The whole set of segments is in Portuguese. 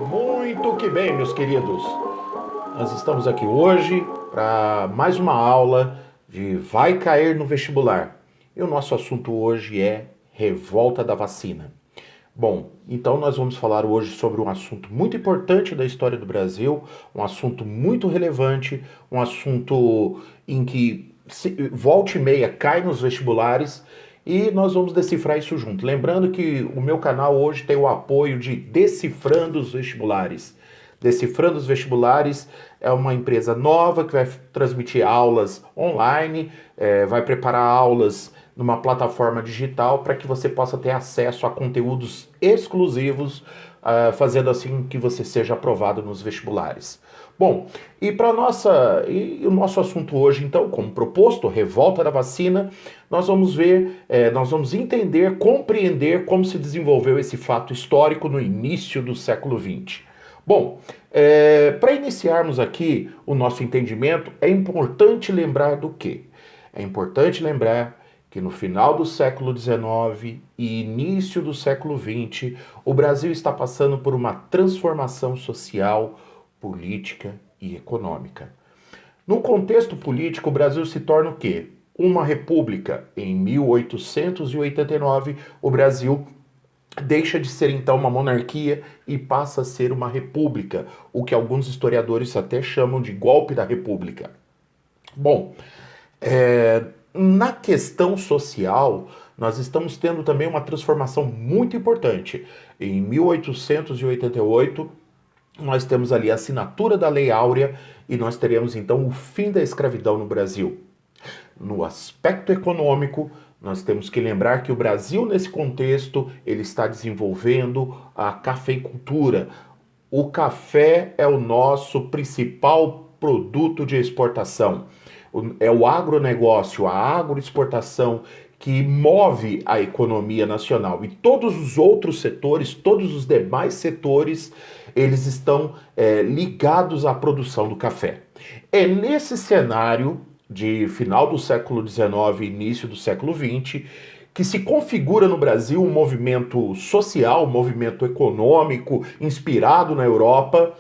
Muito que bem, meus queridos. Nós estamos aqui hoje para mais uma aula de Vai Cair no Vestibular. E o nosso assunto hoje é revolta da vacina. Bom, então nós vamos falar hoje sobre um assunto muito importante da história do Brasil, um assunto muito relevante, um assunto em que volta e meia cai nos vestibulares e nós vamos decifrar isso junto. Lembrando que o meu canal hoje tem o apoio de Decifrando os Vestibulares. Decifrando os Vestibulares é uma empresa nova que vai transmitir aulas online, vai preparar aulas numa plataforma digital para que você possa ter acesso a conteúdos exclusivos, fazendo assim que você seja aprovado nos vestibulares. Bom, e o nosso assunto hoje, então, como proposto, revolta da vacina, nós vamos ver, nós vamos entender, compreender como se desenvolveu esse fato histórico no início do século XX. Bom, para iniciarmos aqui o nosso entendimento, é importante lembrar do quê? É importante lembrar que no final do século XIX e início do século XX, o Brasil está passando por uma transformação social, política e econômica. No contexto político, o Brasil se torna o quê? Uma república. Em 1889, o Brasil deixa de ser então uma monarquia e passa a ser uma república, o que alguns historiadores até chamam de golpe da república. Bom, na questão social, nós estamos tendo também uma transformação muito importante. Em 1888, nós temos ali a assinatura da Lei Áurea e nós teremos então o fim da escravidão no Brasil. No aspecto econômico, nós temos que lembrar que o Brasil, nesse contexto, ele está desenvolvendo a cafeicultura. O café é o nosso principal produto de exportação. É o agronegócio, a agroexportação que move a economia nacional. E todos os outros setores, todos os demais setores, eles estão ligados à produção do café. É nesse cenário de final do século XIX e início do século XX, que se configura no Brasil um movimento social, um movimento econômico inspirado na Europa,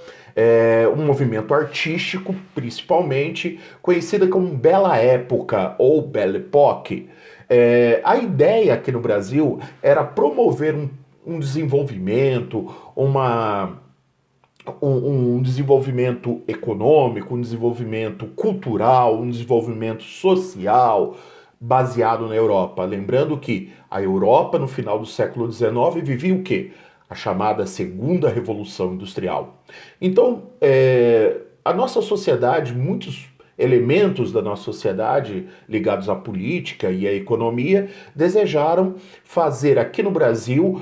um movimento artístico, principalmente, conhecida como Bela Época ou Belle Époque. A ideia aqui no Brasil era promover um desenvolvimento, um desenvolvimento econômico, um desenvolvimento cultural, um desenvolvimento social baseado na Europa. Lembrando que a Europa, no final do século XIX, vivia o quê? A chamada Segunda Revolução Industrial. Então, a nossa sociedade, muitos elementos da nossa sociedade ligados à política e à economia desejaram fazer aqui no Brasil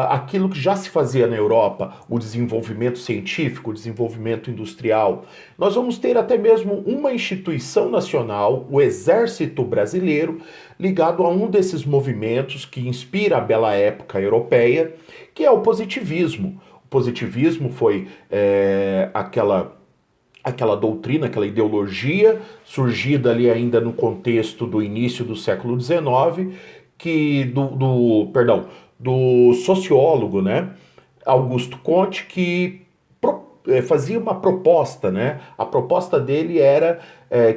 aquilo que já se fazia na Europa, o desenvolvimento científico, o desenvolvimento industrial. Nós vamos ter até mesmo uma instituição nacional, o Exército Brasileiro, ligado a um desses movimentos que inspira a bela época europeia, que é o positivismo. O positivismo foi aquela doutrina, aquela ideologia surgida ali ainda no contexto do início do século XIX, do sociólogo, né, Augusto Comte, que fazia uma proposta, né? A proposta dele era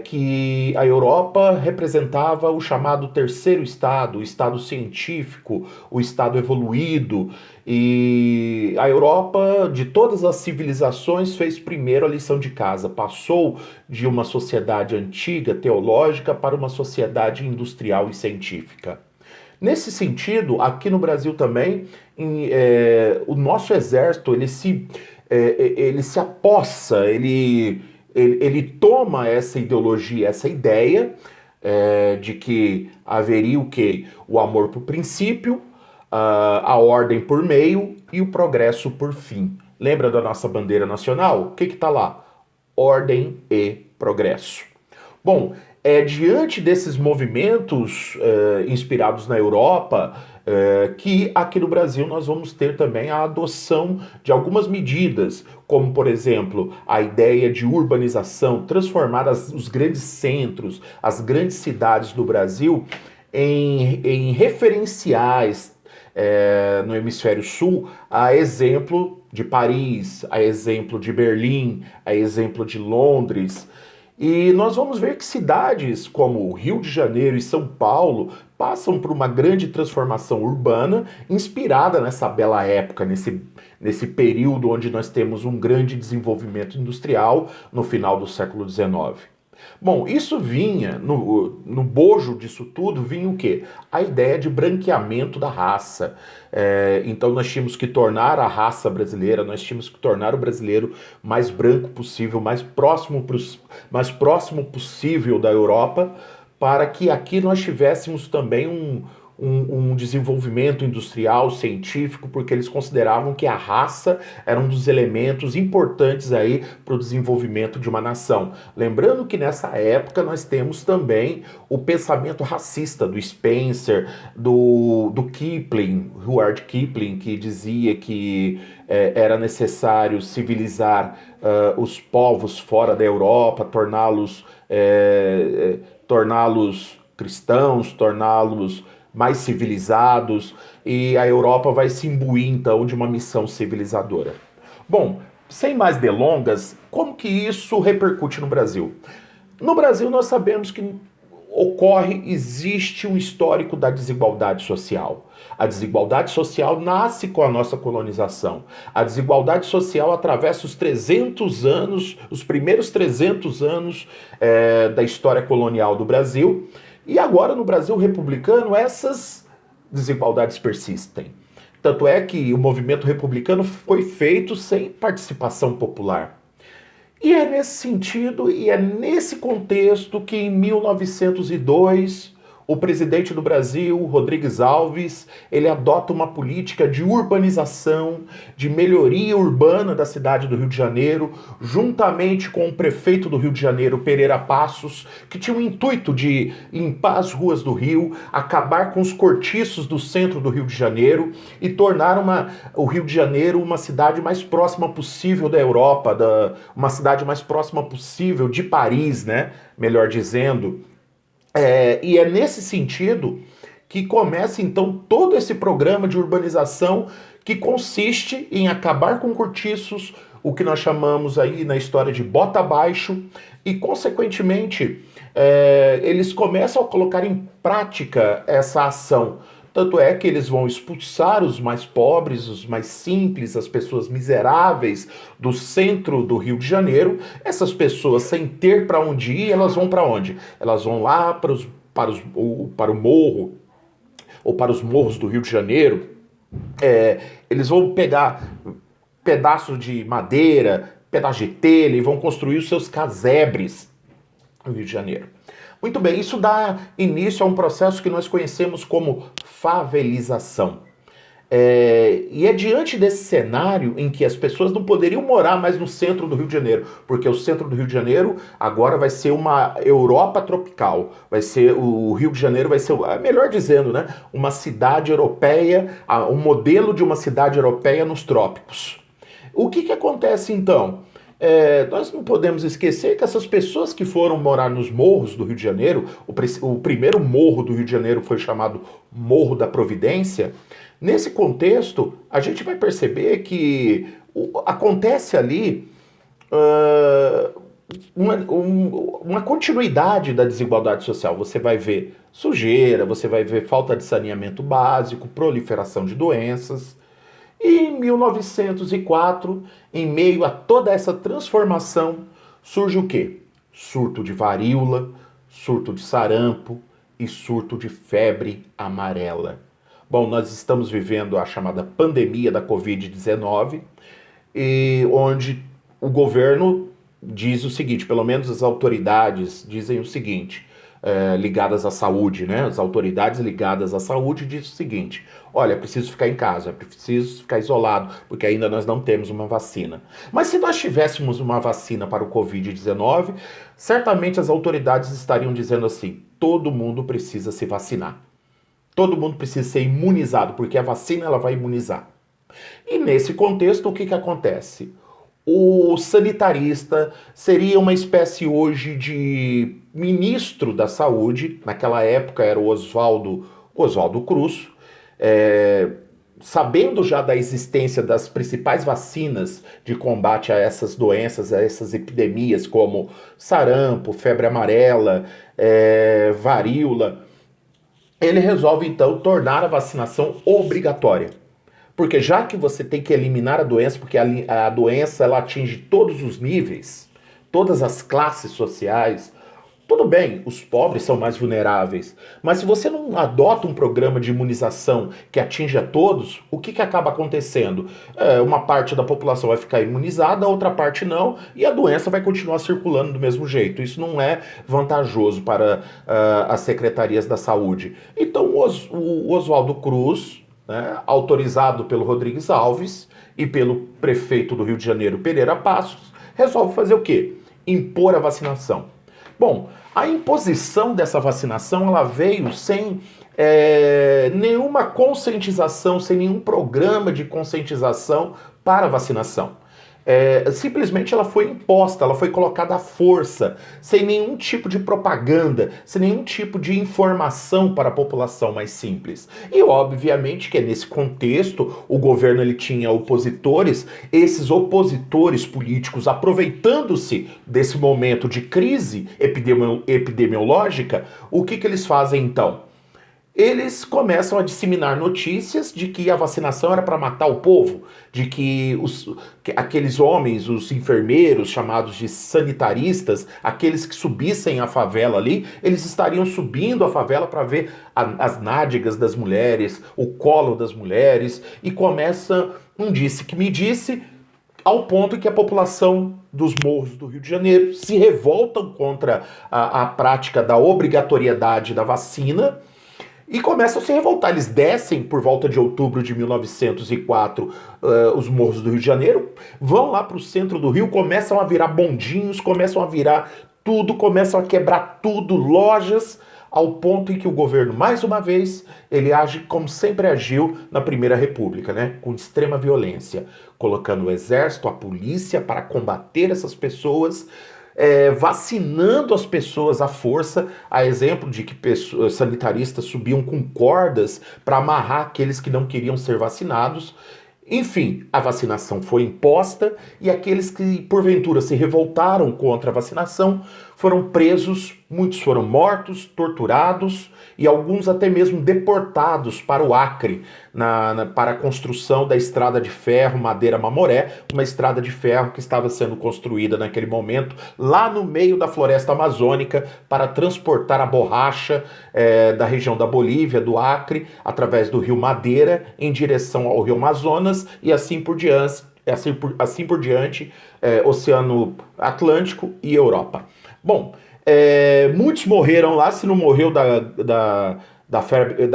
que a Europa representava o chamado terceiro estado, o estado científico, o estado evoluído, e a Europa, de todas as civilizações, fez primeiro a lição de casa, passou de uma sociedade antiga, teológica, para uma sociedade industrial e científica. Nesse sentido, aqui no Brasil também, o nosso exército ele se apossa, ele toma essa ideologia, essa ideia de que haveria o quê? O amor por princípio, a ordem por meio e o progresso por fim. Lembra da nossa bandeira nacional? O que está lá? Ordem e progresso. Bom, diante desses movimentos inspirados na Europa, que aqui no Brasil nós vamos ter também a adoção de algumas medidas, como, por exemplo, a ideia de urbanização, transformar os grandes centros, as grandes cidades do Brasil em referenciais no hemisfério sul, a exemplo de Paris, a exemplo de Berlim, a exemplo de Londres. E nós vamos ver que cidades como Rio de Janeiro e São Paulo passam por uma grande transformação urbana inspirada nessa bela época, nesse período onde nós temos um grande desenvolvimento industrial no final do século XIX. Bom, isso vinha, no bojo disso tudo, vinha o quê? A ideia de branqueamento da raça. Então nós tínhamos que tornar a raça brasileira, nós tínhamos que tornar o brasileiro mais branco possível, mais próximo possível da Europa, para que aqui nós tivéssemos também um desenvolvimento industrial, científico, porque eles consideravam que a raça era um dos elementos importantes aí para o desenvolvimento de uma nação. Lembrando que nessa época nós temos também o pensamento racista do Spencer, do Kipling, Rudyard Kipling, que dizia que era necessário civilizar os povos fora da Europa, torná-los cristãos, torná-los mais civilizados, e a Europa vai se imbuir então de uma missão civilizadora. Bom, sem mais delongas, como que isso repercute no Brasil? No Brasil nós sabemos que existe um histórico da desigualdade social. A desigualdade social nasce com a nossa colonização. A desigualdade social atravessa os 300 anos, os primeiros 300 anos da história colonial do Brasil. E agora, no Brasil republicano, essas desigualdades persistem. Tanto é que o movimento republicano foi feito sem participação popular. E é nesse sentido, e é nesse contexto que em 1902, o presidente do Brasil, Rodrigues Alves, ele adota uma política de urbanização, de melhoria urbana da cidade do Rio de Janeiro, juntamente com o prefeito do Rio de Janeiro, Pereira Passos, que tinha o intuito de limpar as ruas do Rio, acabar com os cortiços do centro do Rio de Janeiro e tornar o Rio de Janeiro uma cidade mais próxima possível da Europa, uma cidade mais próxima possível de Paris, né? Melhor dizendo. E é nesse sentido que começa então todo esse programa de urbanização que consiste em acabar com cortiços, o que nós chamamos aí na história de bota abaixo, e consequentemente eles começam a colocar em prática essa ação. Tanto é que eles vão expulsar os mais pobres, os mais simples, as pessoas miseráveis do centro do Rio de Janeiro. Essas pessoas, sem ter para onde ir, elas vão para onde? Elas vão lá para o morro, ou para os morros do Rio de Janeiro. Eles vão pegar pedaços de madeira, pedaços de telha, e vão construir os seus casebres no Rio de Janeiro. Muito bem, isso dá início a um processo que nós conhecemos como favelização. E é diante desse cenário em que as pessoas não poderiam morar mais no centro do Rio de Janeiro, porque o centro do Rio de Janeiro agora vai ser uma Europa tropical. O Rio de Janeiro vai ser, melhor dizendo, né, uma cidade europeia, um modelo de uma cidade europeia nos trópicos. O que acontece então? Nós não podemos esquecer que essas pessoas que foram morar nos morros do Rio de Janeiro, o primeiro morro do Rio de Janeiro foi chamado Morro da Providência. Nesse contexto, a gente vai perceber que acontece ali ah, uma continuidade da desigualdade social. Você vai ver sujeira, você vai ver falta de saneamento básico, proliferação de doenças. E em 1904, em meio a toda essa transformação, surge o quê? Surto de varíola, surto de sarampo e surto de febre amarela. Bom, nós estamos vivendo a chamada pandemia da Covid-19, e onde o governo diz o seguinte, pelo menos as autoridades dizem o seguinte, ligadas à saúde, né? As autoridades ligadas à saúde dizem o seguinte: olha, é preciso ficar em casa, é preciso ficar isolado, porque ainda nós não temos uma vacina. Mas se nós tivéssemos uma vacina para o Covid-19, certamente as autoridades estariam dizendo assim: todo mundo precisa se vacinar. Todo mundo precisa ser imunizado, porque a vacina ela vai imunizar. E nesse contexto, o que, que acontece? O sanitarista seria uma espécie hoje de ministro da saúde, naquela época era o Oswaldo Cruz, sabendo já da existência das principais vacinas de combate a essas doenças, a essas epidemias como sarampo, febre amarela, varíola, ele resolve então tornar a vacinação obrigatória. Porque já que você tem que eliminar a doença, porque a doença ela atinge todos os níveis, todas as classes sociais, tudo bem, os pobres são mais vulneráveis, mas se você não adota um programa de imunização que atinge a todos, o que, que acaba acontecendo? Uma parte da população vai ficar imunizada, a outra parte não, e a doença vai continuar circulando do mesmo jeito. Isso não é vantajoso para as secretarias da saúde. Então o Oswaldo Cruz, né, autorizado pelo Rodrigues Alves e pelo prefeito do Rio de Janeiro, Pereira Passos, resolve fazer o quê? Impor a vacinação. Bom, a imposição dessa vacinação ela veio sem nenhuma conscientização, sem nenhum programa de conscientização para a vacinação. Simplesmente ela foi imposta, ela foi colocada à força, sem nenhum tipo de propaganda, sem nenhum tipo de informação para a população mais simples. E obviamente que nesse contexto o governo ele tinha opositores, esses opositores políticos aproveitando-se desse momento de crise epidemiológica, o que eles fazem então? Eles começam a disseminar notícias de que a vacinação era para matar o povo, de que aqueles homens, os enfermeiros chamados de sanitaristas, aqueles que subissem a favela ali, eles estariam subindo a favela para ver as nádegas das mulheres, o colo das mulheres, e começa um disse que me disse, ao ponto em que a população dos morros do Rio de Janeiro se revoltam contra a prática da obrigatoriedade da vacina, e começam a se revoltar. Eles descem por volta de outubro de 1904 os morros do Rio de Janeiro, vão lá para o centro do Rio, começam a virar bondinhos, começam a virar tudo, começam a quebrar tudo, lojas, ao ponto em que o governo, mais uma vez, ele age como sempre agiu na Primeira República, né? Com extrema violência, colocando o exército, a polícia para combater essas pessoas, vacinando as pessoas à força, a exemplo de que sanitaristas subiam com cordas para amarrar aqueles que não queriam ser vacinados. Enfim, a vacinação foi imposta e aqueles que porventura se revoltaram contra a vacinação foram presos, muitos foram mortos, torturados e alguns até mesmo deportados para o Acre, para a construção da estrada de ferro Madeira-Mamoré, uma estrada de ferro que estava sendo construída naquele momento lá no meio da floresta amazônica para transportar a borracha da região da Bolívia, do Acre, através do rio Madeira em direção ao rio Amazonas e assim por diante, Oceano Atlântico e Europa. Bom, muitos morreram lá, se não morreu da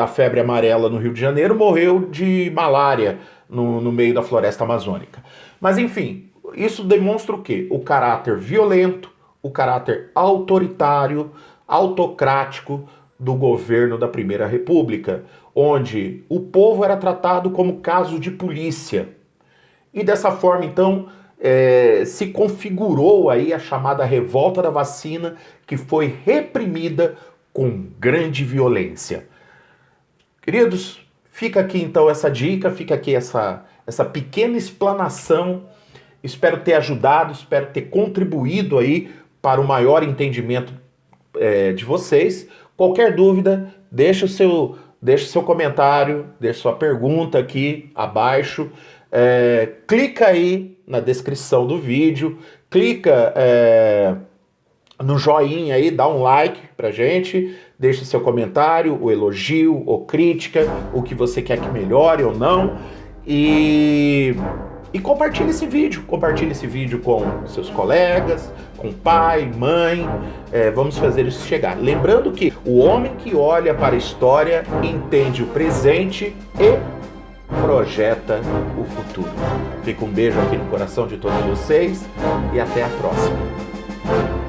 febre amarela no Rio de Janeiro, morreu de malária no meio da floresta amazônica. Mas enfim, isso demonstra o quê? O caráter violento, o caráter autoritário, autocrático do governo da Primeira República, onde o povo era tratado como caso de polícia. E dessa forma, então, se configurou aí a chamada revolta da vacina, que foi reprimida com grande violência. Queridos, fica aqui então essa dica, fica aqui essa pequena explanação Espero ter ajudado, espero ter contribuído aí para o maior entendimento de vocês. Qualquer dúvida, deixa o seu comentário, deixa sua pergunta aqui abaixo. Clica aí na descrição do vídeo, clica no joinha aí, dá um like pra gente, deixa seu comentário, o elogio, ou crítica, o que você quer que melhore ou não. E compartilhe esse vídeo com seus colegas, com pai, mãe, vamos fazer isso chegar. Lembrando que o homem que olha para a história entende o presente e projeta o futuro. Fica um beijo aqui no coração de todos vocês e até a próxima.